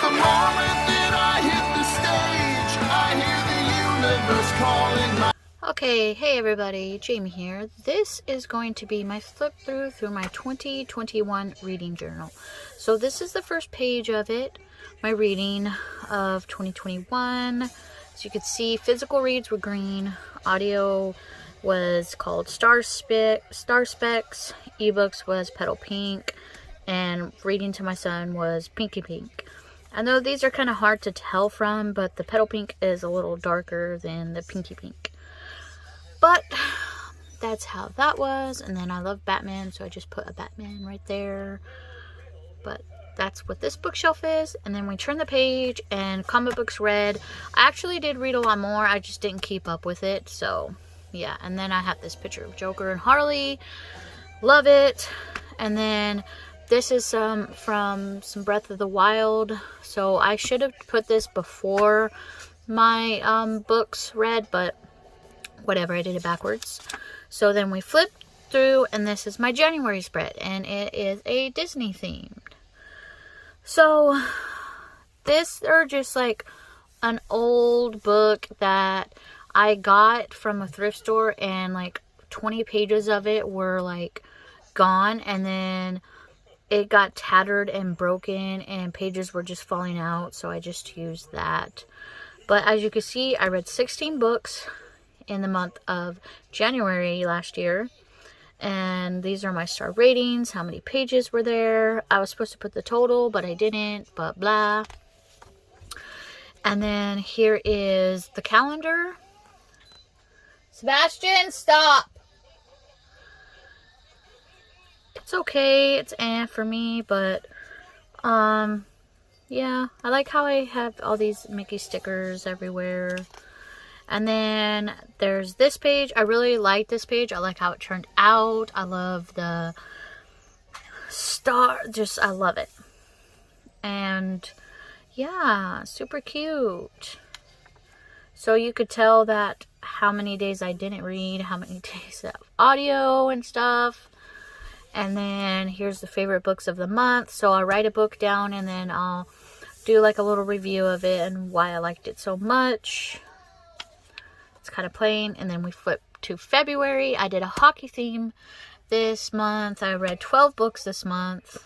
the moment that I hit the stage, I hear the universe calling my... Okay, hey everybody, Jamie here. This is going to be my flip through my 2021 reading journal. So this is the first page of it, my reading of 2021. As you can see, physical reads were green, audio was called Star Specs, ebooks was Petal Pink, and reading to my son was Pinky Pink. I know these are kind of hard to tell from, but the Petal Pink is a little darker than the Pinky Pink. But that's how that was. And then I love Batman, so I just put a Batman right there. But that's what this bookshelf is. And then we turn the page and comic books read. I actually did read a lot more. I just didn't keep up with it. So yeah. And then I have this picture of Joker and Harley. Love it. And then this is from some Breath of the Wild. So I should have put this before my books read, but whatever, I did it backwards. So then we flip through, and this is my January spread, and it is a Disney themed. So this are just like an old book that I got from a thrift store, and like 20 pages of it were like gone, and then it got tattered and broken, and pages were just falling out, so I just used that. But as you can see, I read 16 books in the month of January last year, and these are my star ratings, how many pages were there. I was supposed to put the total, but I didn't, but blah. And then here is the calendar. Sebastian, stop. It's okay, it's for me, but yeah, I like how I have all these Mickey stickers everywhere. And then there's this page. I really like this page. I like how it turned out. I love the star. I love it. And yeah, super cute. So you could tell that how many days I didn't read, how many days of audio and stuff. And then here's the favorite books of the month. So I'll write a book down, and then I'll do like a little review of it and why I liked it so much. It's kind of plain. And then we flip to February. I did a hockey theme this month. I read 12 books this month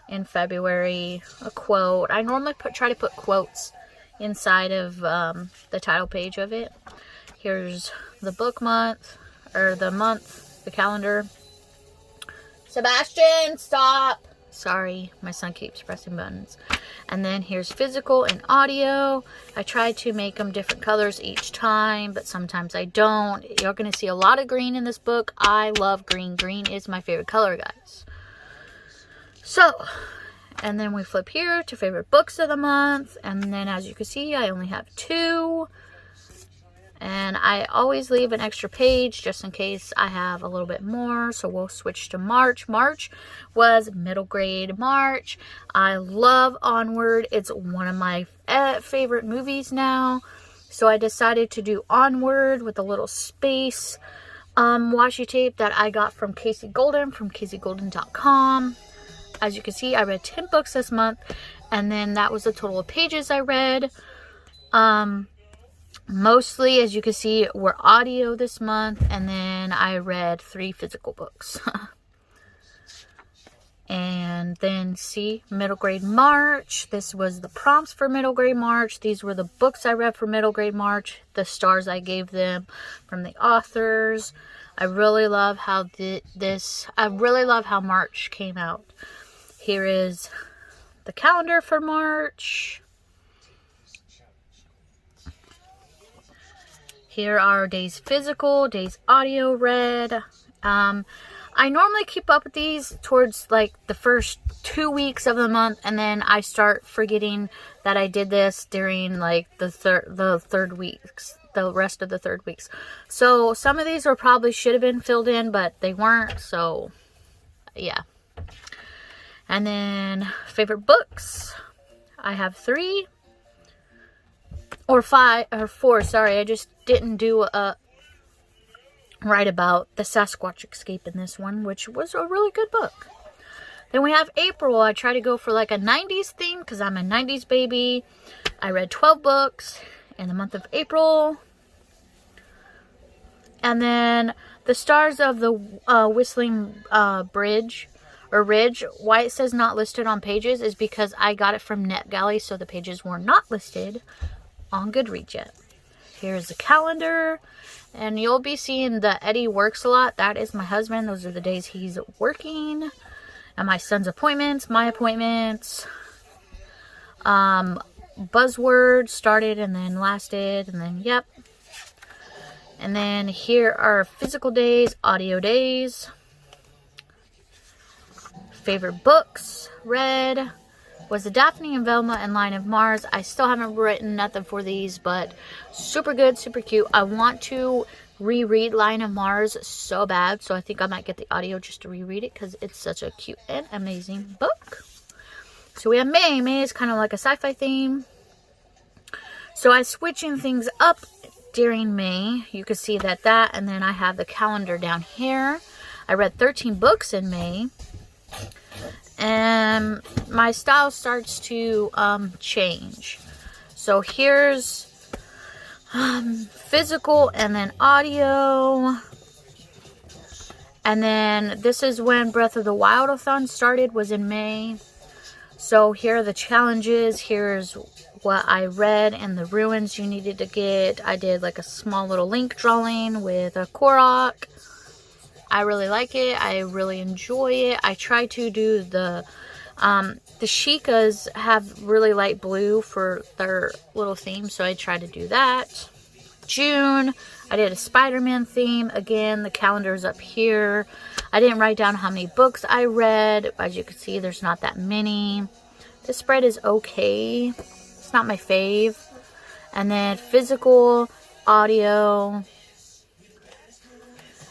in February. A quote. I normally try to put quotes inside of the title page of it. Here's the book month, or the month, the calendar. Sebastian, stop. Sorry, my son keeps pressing buttons. And then here's physical and audio. I try to make them different colors each time, but sometimes I don't. You're going to see a lot of green in this book. I love green. Green is my favorite color, guys. So, and then we flip here to favorite books of the month. And then as you can see, I only have 2. And I always leave an extra page just in case I have a little bit more. So we'll switch to March. March was middle grade March. I love Onward. It's one of my favorite movies now. So I decided to do Onward with a little space washi tape that I got from Casey Golden from CaseyGolden.com. As you can see, I read 10 books this month. And then that was the total of pages I read. Mostly, as you can see, were audio this month, and then I read 3 physical books. And then see, middle grade March. This was the prompts for middle grade March. These were the books I read for middle grade March. The stars I gave them from the authors. I really love how how March came out. Here is the calendar for March. Here are days physical, days audio read. I normally keep up with these towards like the first 2 weeks of the month, and then I start forgetting that I did this during like the third weeks, the rest of the third weeks. So some of these should have been filled in, but they weren't. So yeah. And then favorite books. I have 3 or 5 or 4. Sorry, I just didn't do a write about the Sasquatch escape in this one, which was a really good book. Then we have April. I try to go for like a 90s theme because I'm a 90s baby. I read 12 books in the month of April. And then The Stars of the Whistling Bridge or Ridge. Why it says not listed on pages is because I got it from NetGalley, so the pages were not listed on Goodreads yet. Here's the calendar. And you'll be seeing that Eddie works a lot. That is my husband. Those are the days he's working. And my son's appointments, my appointments. Buzzword started and then lasted. And then, yep. And then here are physical days, audio days. Favorite books read was the Daphne and Velma and Line of Mars. I still haven't written nothing for these, but super good, super cute. I want to reread Line of Mars so bad, so I think I might get the audio just to reread it because it's such a cute and amazing book. So we have May. May is kind of like a sci-fi theme. So I'm switching things up during May. You can see that, and then I have the calendar down here. I read 13 books in May. And my style starts to change. So here's physical and then audio. And then this is when Breath of the Wild-a-thon started, was in May. So here are the challenges. Here's what I read and the ruins you needed to get. I did like a small little link drawing with a Korok. I really like it. I really enjoy it. I try to do the Sheikas have really light blue for their little theme, so I try to do that. June, I did a Spider-Man theme. Again, the calendar is up here. I didn't write down how many books I read. As you can see, there's not that many. This spread is okay. It's not my fave. And then physical, audio.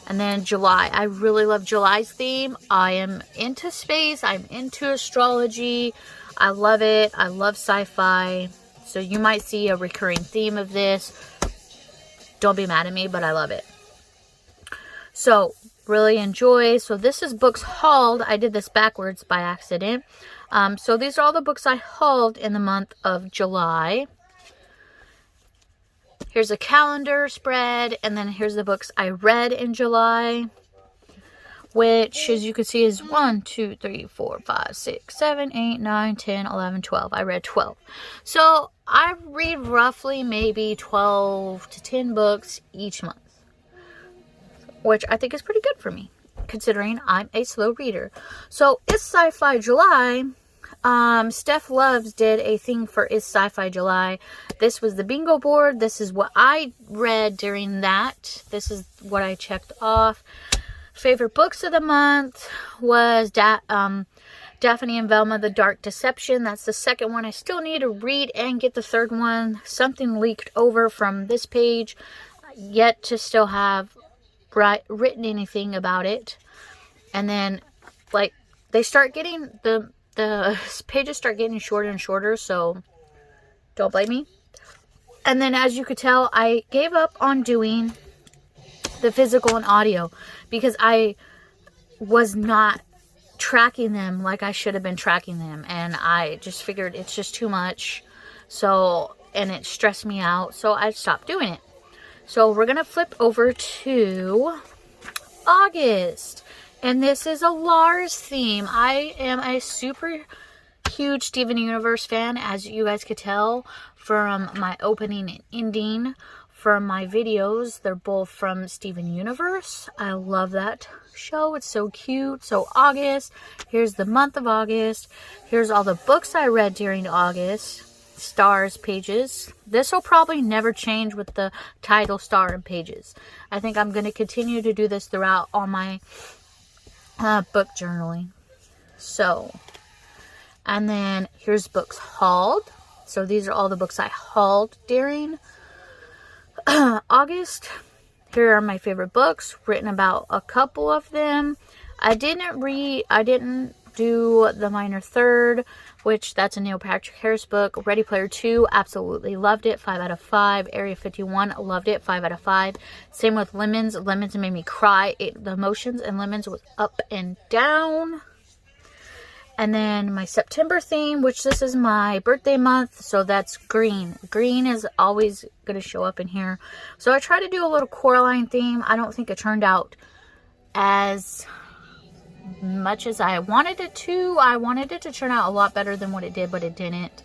And then July. I really love July's theme. I am into space. I'm into astrology. I love it. I love sci-fi. So you might see a recurring theme of this. Don't be mad at me, but I love it. So, really enjoy. So this is books hauled. I did this backwards by accident. So these are all the books I hauled in the month of July. Here's a calendar spread, and then here's the books I read in July, which, as you can see, is 1, 2, 3, 4, 5, 6, 7, 8, 9, 10, 11, 12. I read 12. So I read roughly maybe 12 to 10 books each month, which I think is pretty good for me, considering I'm a slow reader. So it's Sci-Fi July. Steph Loves did a thing for Is Sci-Fi July. This was the bingo board. This is what I read during that. This is what I checked off. Favorite books of the month was Daphne and Velma, The Dark Deception. That's the second one. I still need to read and get the third one. Something leaked over from this page. Yet to still have written anything about it. And then, like, they start getting the pages start getting shorter and shorter, so don't blame me. And then, as you could tell, I gave up on doing the physical and audio because I was not tracking them like I should have been tracking them, and I just figured it's just too much, so, and it stressed me out, so I stopped doing it. So we're gonna flip over to August. And this is a Lars theme. I am a super huge Steven Universe fan, as you guys could tell from my opening and ending from my videos. They're both from Steven Universe. I love that show. It's so cute. So August, here's the month of August. Here's all the books I read during August. Stars, pages. This will probably never change with the title, star, and pages. I think I'm going to continue to do this throughout all my book journaling. So, and then here's books hauled. So these are all the books I hauled during August. Here are my favorite books, written about a couple of them. I didn't do The Minor Third, which that's a Neil Patrick Harris book. Ready Player 2, absolutely loved it, 5 out of 5. Area 51, loved it, 5 out of 5. Same with Lemons. Lemons made me cry. The emotions in Lemons was up and down. And then my September theme, which this is my birthday month, so that's green. Green is always going to show up in here. So I tried to do a little Coraline theme. I don't think it turned out as much as I wanted it to. I wanted it to turn out a lot better than what it did, but it didn't.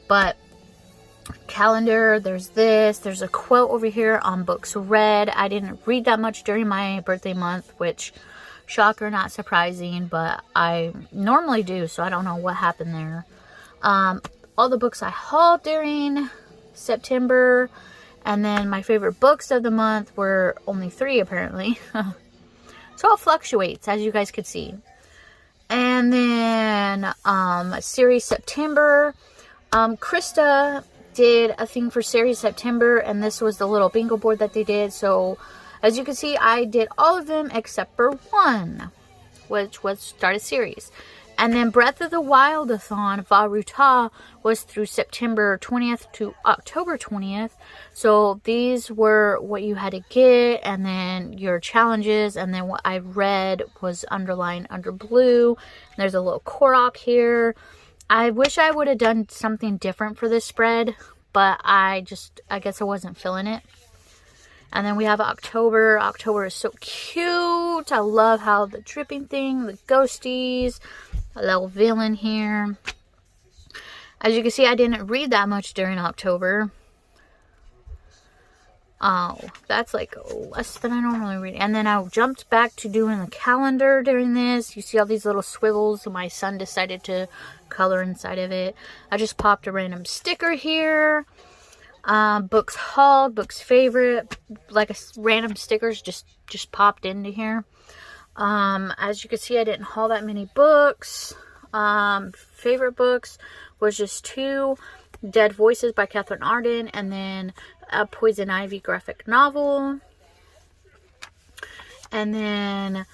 But calendar, there's this. There's a quote over here on books read. I didn't read that much during my birthday month, which... shocker, not surprising, but I normally do, so I don't know what happened there. All the books I hauled during September, and then my favorite books of the month were only 3 apparently. So it fluctuates, as you guys could see. And then series September, Krista did a thing for series September, and this was the little bingo board that they did. So as you can see, I did all of them except for one, which was Start a Series. And then Breath of the Wild-a-thon, Va Ruta, was through September 20th to October 20th. So these were what you had to get, and then your challenges, and then what I read was underlined under blue. And there's a little Korok here. I wish I would have done something different for this spread, but I guess I wasn't feeling it. And then we have October. October is so cute. I love how the dripping thing, the ghosties, a little villain here. As you can see, I didn't read that much during October. Oh, that's like less than I normally read. And then I jumped back to doing the calendar during this. You see all these little swivels. My son decided to color inside of it. I just popped a random sticker here. Books hauled, books favorite, like a random stickers just popped into here. As you can see, I didn't haul that many books. Favorite books was just 2, Dead Voices by Catherine Arden, and then a Poison Ivy graphic novel. And then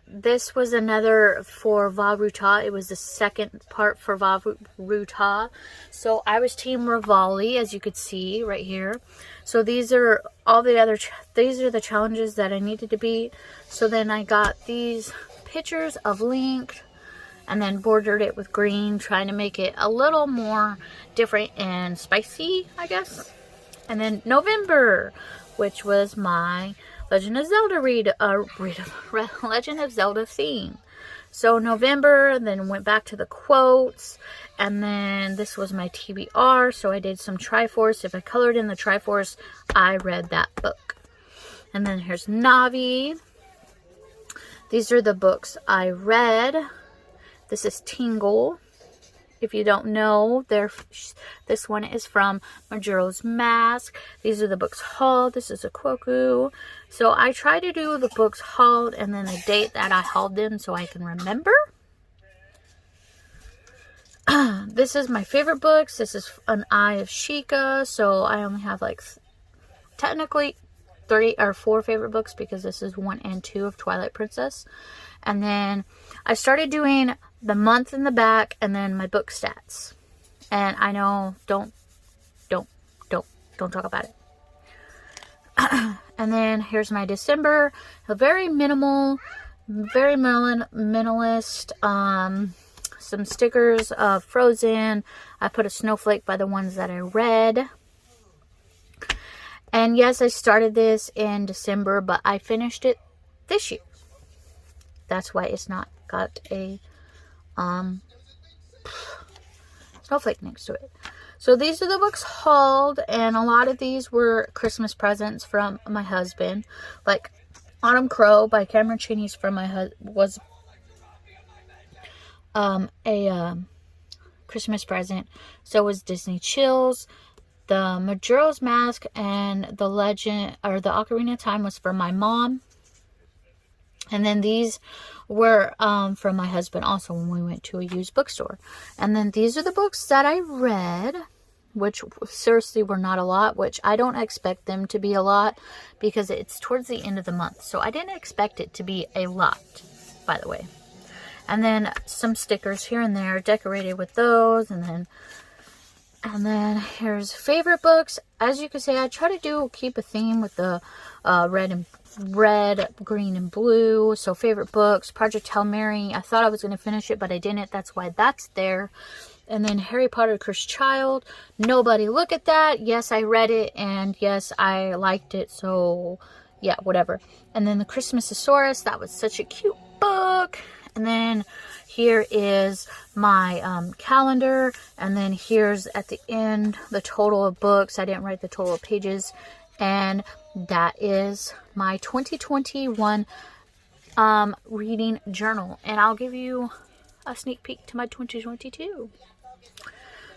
this was another for Va Ruta. It was the second part for Va Ruta. So I was Team Rivali, as you could see right here. So these are all the other, these are the challenges that I needed to beat. So then I got these pictures of Link and then bordered it with green, trying to make it a little more different and spicy, I guess. And then November, which was my Legend of Zelda Legend of Zelda theme. So November, then went back to the quotes, and then this was my TBR. So I did some Triforce. If I colored in the Triforce, I read that book. And then here's Navi. These are the books I read. This is Tingle. If you don't know, this one is from Majora's Mask. These are the books hauled. This is a Kwoku. So I try to do the books hauled and then the date that I hauled them so I can remember. This is my favorite books. This is An Eye of Sheikah. So I only have like technically 3 or 4 favorite books because this is 1 and 2 of Twilight Princess. And then I started doing the month in the back and then my book stats. And I know, don't talk about it. And then here's my December. A very minimal, very minimalist. Some stickers of Frozen. I put a snowflake by the ones that I read. And yes, I started this in December, but I finished it this year. That's why it's not got a snowflake next to it. So these are the books hauled, and a lot of these were Christmas presents from my husband. Like Autumn Crow by Cameron Cheney's from my husband was a Christmas present. So was Disney Chills. The Majora's Mask and the Legend or the Ocarina of Time was for my mom. And then these were from my husband also when we went to a used bookstore. And then these are the books that I read, which seriously were not a lot, which I don't expect them to be a lot because it's towards the end of the month. So I didn't expect it to be a lot, by the way. And then some stickers here and there decorated with those. And then here's favorite books. As you can see, I try to keep a theme with the red and red, green, and blue. So favorite books, Project Hail Mary. I thought I was going to finish it, but I didn't. That's why that's there. And then Harry Potter Cursed Child. Nobody look at that. Yes, I read it, and yes, I liked it. So yeah, whatever. And then the Christmas Thesaurus. That was such a cute book. And then here is my calendar. And then here's at the end the total of books. I didn't write the total of pages. And that is my 2021 reading journal. And I'll give you a sneak peek to my 2022.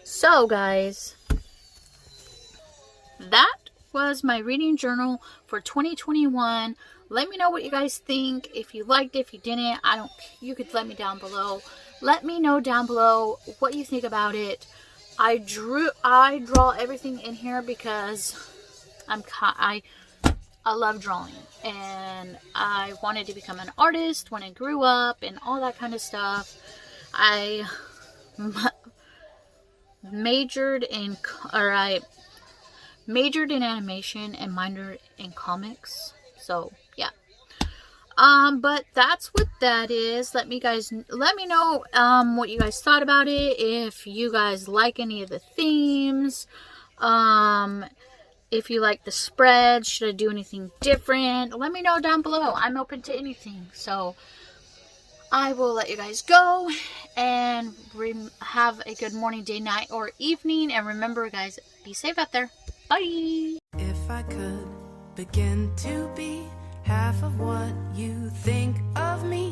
So guys, that was my reading journal for 2021. Let me know what you guys think. If you liked it, if you didn't, you could let me down below. Let me know down below what you think about it. I draw everything in here because I love drawing, and I wanted to become an artist when I grew up and all that kind of stuff. I majored in animation and minored in comics. So yeah. But that's what that is. Let me know what you guys thought about it. If you guys like any of the themes. If you like the spread, should I do anything different? Let me know down below. I'm open to anything. So I will let you guys go and have a good morning, day, night, or evening. And remember, guys, be safe out there. Bye. If I could begin to be half of what you think of me.